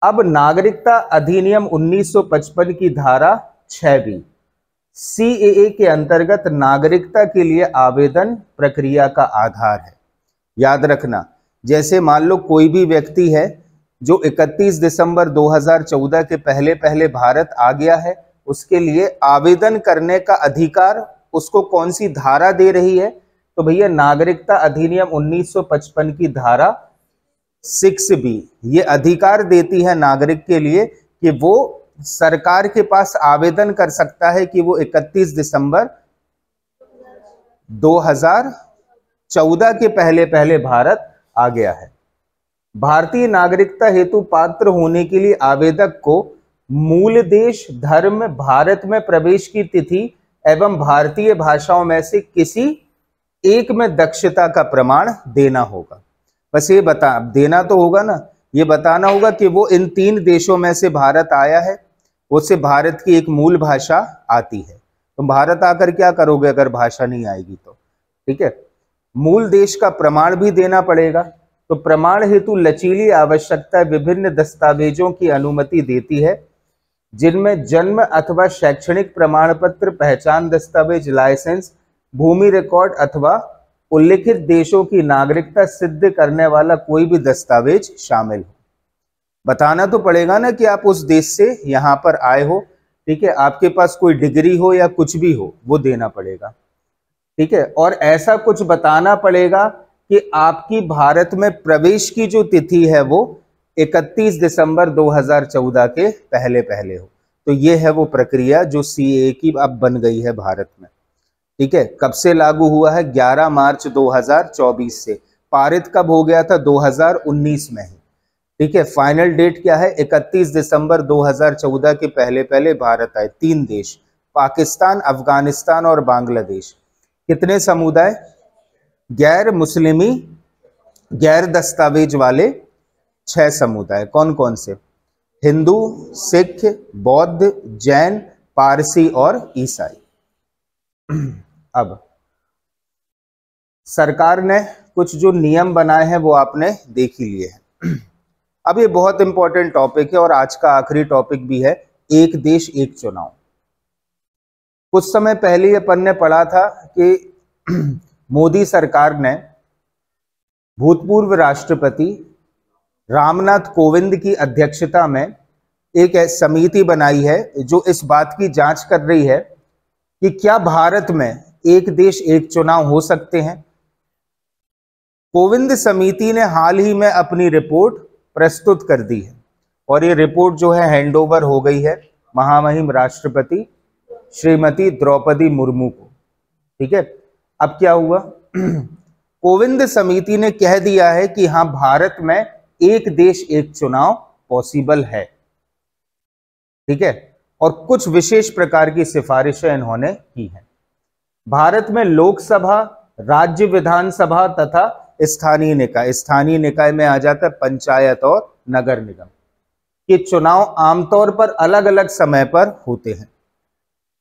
अब नागरिकता अधिनियम 1955 की धारा 6B CAA के अंतर्गत नागरिकता के लिए आवेदन प्रक्रिया का आधार है। याद रखना, जैसे मान लो कोई भी व्यक्ति है जो 31 दिसंबर 2014 के पहले पहले भारत आ गया है, उसके लिए आवेदन करने का अधिकार उसको कौन सी धारा दे रही है? तो भैया नागरिकता अधिनियम 1955 की धारा 6B ये अधिकार देती है नागरिक के लिए कि वो सरकार के पास आवेदन कर सकता है कि वो 31 दिसंबर 2014 के पहले पहले भारत आ गया है। भारतीय नागरिकता हेतु पात्र होने के लिए आवेदक को मूल देश, धर्म, भारत में प्रवेश की तिथि एवं भारतीय भाषाओं में से किसी एक में दक्षता का प्रमाण देना होगा। बस ये देना तो होगा ना, ये बताना होगा कि वो इन 3 देशों में से भारत आया है, उससे भारत की एक मूल भाषा आती है। तुम भारत आकर क्या करोगे अगर भाषा नहीं आएगी तो? ठीक है। मूल देश का प्रमाण भी देना पड़ेगा। तो प्रमाण हेतु लचीली आवश्यकता विभिन्न दस्तावेजों की अनुमति देती है, जिनमें जन्म अथवा शैक्षणिक प्रमाण पत्र, पहचान दस्तावेज, लाइसेंस, भूमि रिकॉर्ड अथवा उल्लिखित देशों की नागरिकता सिद्ध करने वाला कोई भी दस्तावेज शामिल हो। बताना तो पड़ेगा ना कि आप उस देश से यहां पर आए हो। ठीक है। आपके पास कोई डिग्री हो या कुछ भी हो, वो देना पड़ेगा। ठीक है। और ऐसा कुछ बताना पड़ेगा कि आपकी भारत में प्रवेश की जो तिथि है वो 31 दिसंबर 2014 के पहले पहले हो। तो ये है वो प्रक्रिया जो CAA की अब बन गई है भारत में। ठीक है। कब से लागू हुआ है? 11 मार्च 2024 से। पारित कब हो गया था? 2019 में ही। ठीक है। फाइनल डेट क्या है? 31 दिसंबर 2014 के पहले पहले भारत आए 3 देश, पाकिस्तान, अफगानिस्तान और बांग्लादेश। कितने समुदाय? गैर मुस्लिमी, गैर दस्तावेज वाले 6 समुदाय। कौन कौन से? हिंदू, सिख, बौद्ध, जैन, पारसी और ईसाई। अब सरकार ने कुछ जो नियम बनाए हैं वो आपने देख ही लिए हैं। अब ये बहुत इंपॉर्टेंट टॉपिक है और आज का आखिरी टॉपिक भी है, एक देश एक चुनाव। कुछ समय पहले अपन ने पढ़ा था कि मोदी सरकार ने भूतपूर्व राष्ट्रपति रामनाथ कोविंद की अध्यक्षता में एक समिति बनाई है जो इस बात की जांच कर रही है कि क्या भारत में एक देश एक चुनाव हो सकते हैं। कोविंद समिति ने हाल ही में अपनी रिपोर्ट प्रस्तुत कर दी है और ये रिपोर्ट जो है हैंडओवर हो गई है महामहिम राष्ट्रपति श्रीमती द्रौपदी मुर्मू को। ठीक है। अब क्या हुआ? कोविंद समिति ने कह दिया है कि हाँ, भारत में एक देश एक चुनाव पॉसिबल है। ठीक है। और कुछ विशेष प्रकार की सिफारिशें इन्होंने की हैं। भारत में लोकसभा, राज्य विधानसभा तथा स्थानीय निकाय, स्थानीय निकाय में आ जाता है पंचायत और नगर निगम के चुनाव आमतौर पर अलग अलग समय पर होते हैं।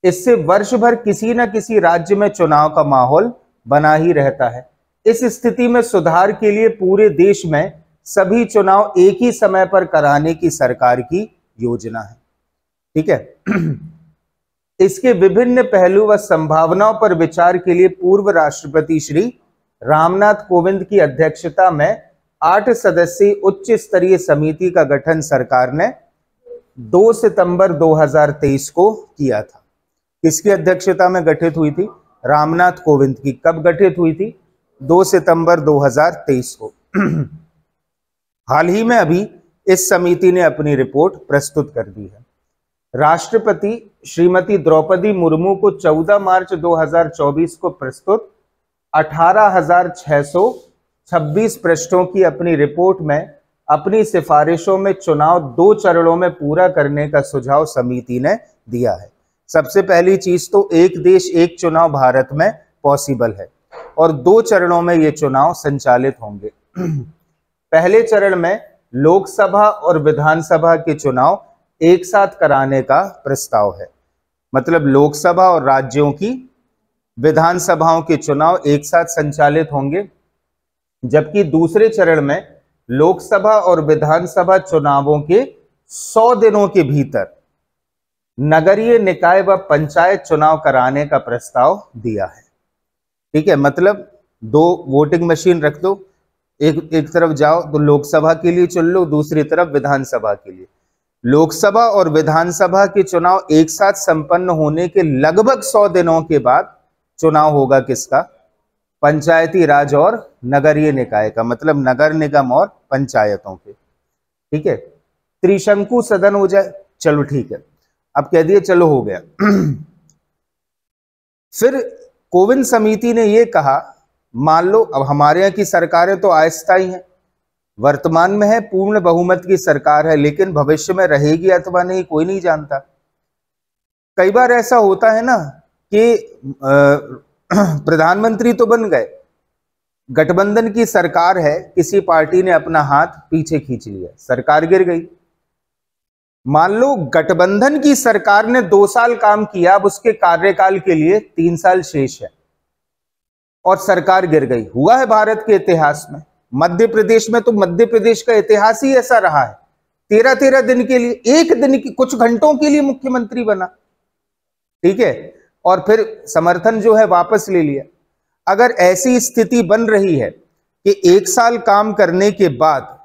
इससे वर्ष भर किसी न किसी राज्य में चुनाव का माहौल बना ही रहता है। इस स्थिति में सुधार के लिए पूरे देश में सभी चुनाव एक ही समय पर कराने की सरकार की योजना है। ठीक है। इसके विभिन्न पहलू व संभावनाओं पर विचार के लिए पूर्व राष्ट्रपति श्री रामनाथ कोविंद की अध्यक्षता में 8 सदस्यीय उच्च स्तरीय समिति का गठन सरकार ने 2 सितंबर 2023 को किया था। किसकी अध्यक्षता में गठित हुई थी? रामनाथ कोविंद की। कब गठित हुई थी? 2 सितंबर 2023 को। हाल ही में अभी इस समिति ने अपनी रिपोर्ट प्रस्तुत कर दी है। राष्ट्रपति श्रीमती द्रौपदी मुर्मू को 14 मार्च 2024 को प्रस्तुत 18,626 पृष्ठों की अपनी रिपोर्ट में अपनी सिफारिशों में चुनाव 2 चरणों में पूरा करने का सुझाव समिति ने दिया है। सबसे पहली चीज तो एक देश एक चुनाव भारत में पॉसिबल है और 2 चरणों में ये चुनाव संचालित होंगे। पहले चरण में लोकसभा और विधानसभा के चुनाव एक साथ कराने का प्रस्ताव है, मतलब लोकसभा और राज्यों की विधानसभाओं के चुनाव एक साथ संचालित होंगे, जबकि दूसरे चरण में लोकसभा और विधानसभा चुनावों के 100 दिनों के भीतर नगरीय निकाय व पंचायत चुनाव कराने का प्रस्ताव दिया है। ठीक है, मतलब 2 वोटिंग मशीन रख दो, एक तरफ जाओ तो लोकसभा के लिए चुन लो, दूसरी तरफ विधानसभा के लिए। लोकसभा और विधानसभा के चुनाव एक साथ संपन्न होने के लगभग 100 दिनों के बाद चुनाव होगा किसका? पंचायती राज और नगरीय निकाय का, मतलब नगर निगम और पंचायतों के। ठीक है, त्रिशंकु सदन हो जाए, चलो ठीक है, अब कह दिए चलो हो गया। फिर कोविंद समिति ने यह कहा, मान लो अब हमारे यहाँ की सरकारें तो अस्थायी हैं, वर्तमान में है पूर्ण बहुमत की सरकार है, लेकिन भविष्य में रहेगी अथवा नहीं कोई नहीं जानता। कई बार ऐसा होता है ना कि प्रधानमंत्री तो बन गए, गठबंधन की सरकार है, किसी पार्टी ने अपना हाथ पीछे खींच लिया, सरकार गिर गई। मान लो गठबंधन की सरकार ने 2 साल काम किया, अब उसके कार्यकाल के लिए 3 साल शेष है और सरकार गिर गई। हुआ है भारत के इतिहास में, मध्य प्रदेश में तो मध्य प्रदेश का इतिहास ही ऐसा रहा है, 13-13 दिन के लिए, एक दिन की कुछ घंटों के लिए मुख्यमंत्री बना। ठीक है, और फिर समर्थन जो है वापस ले लिया। अगर ऐसी स्थिति बन रही है कि 1 साल काम करने के बाद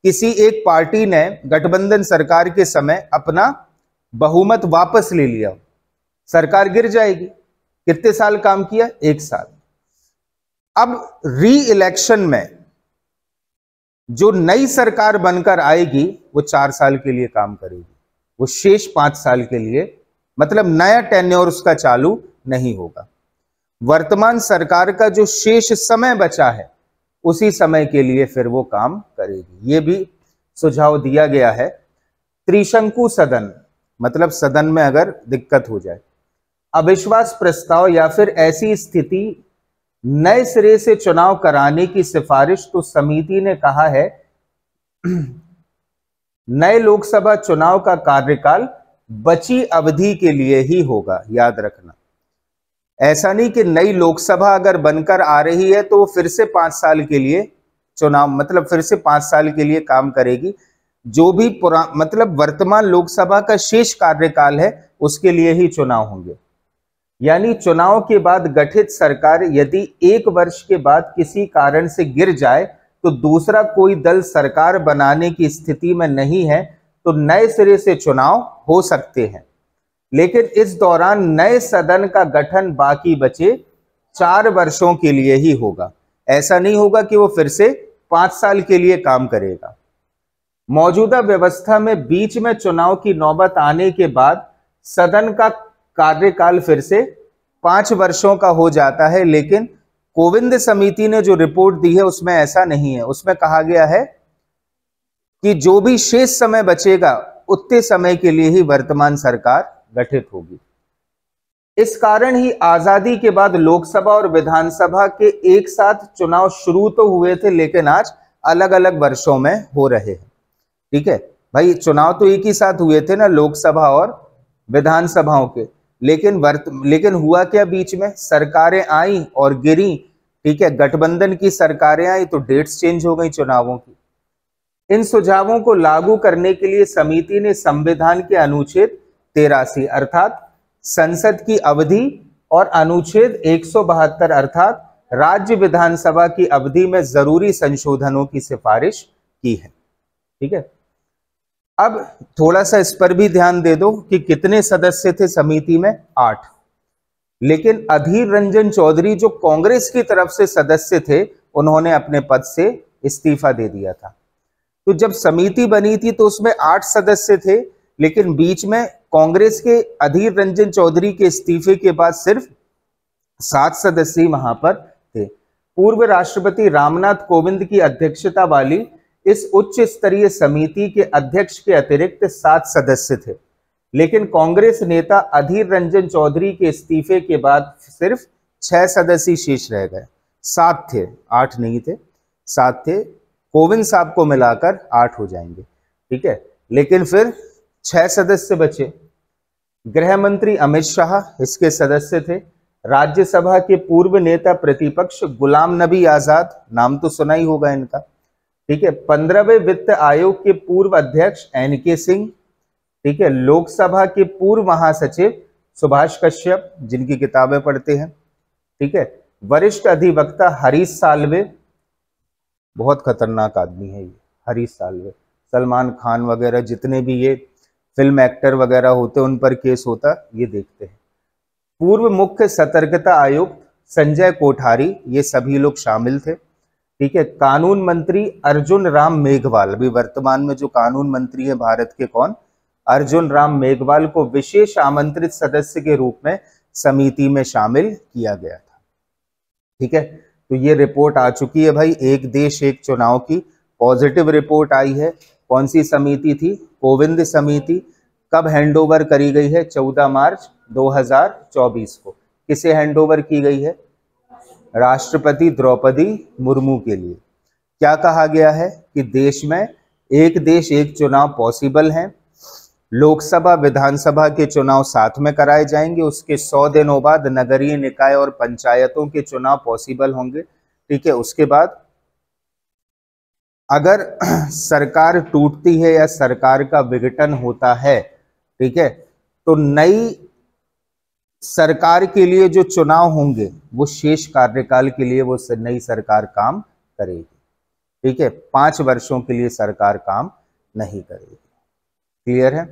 किसी एक पार्टी ने गठबंधन सरकार के समय अपना बहुमत वापस ले लिया, सरकार गिर जाएगी। कितने साल काम किया? 1 साल। अब री इलेक्शन में जो नई सरकार बनकर आएगी वो 4 साल के लिए काम करेगी, वो शेष 5 साल के लिए, मतलब नया टेन्योर उसका चालू नहीं होगा। वर्तमान सरकार का जो शेष समय बचा है उसी समय के लिए फिर वो काम करेगी। ये भी सुझाव दिया गया है। त्रिशंकु सदन, मतलब सदन में अगर दिक्कत हो जाए, अविश्वास प्रस्ताव या फिर ऐसी स्थिति नए सिरे से चुनाव कराने की सिफारिश, तो समिति ने कहा है नए लोकसभा चुनाव का कार्यकाल बची अवधि के लिए ही होगा। याद रखना, ऐसा नहीं कि नई लोकसभा अगर बनकर आ रही है तो फिर से 5 साल के लिए चुनाव, मतलब फिर से 5 साल के लिए काम करेगी। जो भी मतलब वर्तमान लोकसभा का शेष कार्यकाल है उसके लिए ही चुनाव होंगे। यानी चुनाव के बाद गठित सरकार यदि 1 वर्ष के बाद किसी कारण से गिर जाए तो दूसरा कोई दल सरकार बनाने की स्थिति में नहीं है, तो नए सिरे से चुनाव हो सकते हैं, लेकिन इस दौरान नए सदन का गठन बाकी बचे 4 वर्षों के लिए ही होगा। ऐसा नहीं होगा कि वो फिर से 5 साल के लिए काम करेगा। मौजूदा व्यवस्था में बीच में चुनाव की नौबत आने के बाद सदन का कार्यकाल फिर से 5 वर्षों का हो जाता है, लेकिन कोविंद समिति ने जो रिपोर्ट दी है उसमें ऐसा नहीं है। उसमें कहा गया है कि जो भी शेष समय बचेगा उतने समय के लिए ही वर्तमान सरकार गठित होगी। इस कारण ही आजादी के बाद लोकसभा और विधानसभा के एक साथ चुनाव शुरू तो हुए थे, लेकिन आज अलग अलग वर्षों में हो रहे हैं। ठीक है भाई, चुनाव तो एक ही साथ हुए थे ना, लोकसभा और विधानसभाओं के, लेकिन हुआ क्या बीच में? सरकारें आई और गिरी। ठीक है, गठबंधन की सरकारें आई तो डेट्स चेंज हो गई चुनावों की। इन सुझावों को लागू करने के लिए समिति ने संविधान के अनुच्छेद 83 अर्थात संसद की अवधि और अनुच्छेद 172 अर्थात राज्य विधानसभा की अवधि में जरूरी संशोधनों की सिफारिश की है। ठीक है, अब थोड़ा सा इस पर भी ध्यान दे दो कि कितने सदस्य थे समिति में? 8। लेकिन अधीर रंजन चौधरी जो कांग्रेस की तरफ से सदस्य थे, उन्होंने अपने पद से इस्तीफा दे दिया था। तो जब समिति बनी थी तो उसमें 8 सदस्य थे, लेकिन बीच में कांग्रेस के अधीर रंजन चौधरी के इस्तीफे के बाद सिर्फ 7 सदस्य ही वहां पर थे। पूर्व राष्ट्रपति रामनाथ कोविंद की अध्यक्षता वाली इस उच्च स्तरीय समिति के अध्यक्ष के अतिरिक्त 7 सदस्य थे, लेकिन कांग्रेस नेता अधीर रंजन चौधरी के इस्तीफे के बाद सिर्फ 6 सदस्य शेष रह गए। 7 थे, 8 नहीं थे, 7 थे। कोविंद साहब को मिलाकर 8 हो जाएंगे, ठीक है। लेकिन फिर 6 सदस्य बचे। गृह मंत्री अमित शाह इसके सदस्य थे। राज्यसभा के पूर्व नेता प्रतिपक्ष गुलाम नबी आजाद, नाम तो सुना ही होगा इनका, ठीक है। 15वें वित्त आयोग के पूर्व अध्यक्ष NK सिंह, ठीक है। लोकसभा के पूर्व महासचिव सुभाष कश्यप, जिनकी किताबें पढ़ते हैं, ठीक है। वरिष्ठ अधिवक्ता हरीश साल्वे, बहुत खतरनाक आदमी है ये हरीश साल्वे। सलमान खान वगैरह जितने भी ये फिल्म एक्टर वगैरह होते उन पर केस होता, ये देखते हैं। पूर्व मुख्य सतर्कता आयुक्त संजय कोठारी, ये सभी लोग शामिल थे, ठीक है। कानून मंत्री अर्जुन राम मेघवाल, अभी वर्तमान में जो कानून मंत्री है भारत के, कौन? अर्जुन राम मेघवाल को विशेष आमंत्रित सदस्य के रूप में समिति में शामिल किया गया था, ठीक है। तो ये रिपोर्ट आ चुकी है भाई, एक देश एक चुनाव की पॉजिटिव रिपोर्ट आई है। कौन सी समिति थी? कोविंद समिति। कब हैंडओवर करी गई है? 14 मार्च 2024 को। किसे हैंडओवर की गई है? राष्ट्रपति द्रौपदी मुर्मू के लिए। क्या कहा गया है कि देश में एक देश एक चुनाव पॉसिबल है। लोकसभा विधानसभा के चुनाव साथ में कराए जाएंगे, उसके 100 दिनों बाद नगरीय निकाय और पंचायतों के चुनाव पॉसिबल होंगे, ठीक है। उसके बाद अगर सरकार टूटती है या सरकार का विघटन होता है, ठीक है, तो नई सरकार के लिए जो चुनाव होंगे वो शेष कार्यकाल के लिए वो नई सरकार काम करेगी, ठीक है। 5 वर्षों के लिए सरकार काम नहीं करेगी। क्लियर है?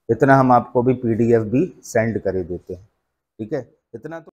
इतना हम आपको भी PDF भी सेंड कर देते हैं, ठीक है। इतना तो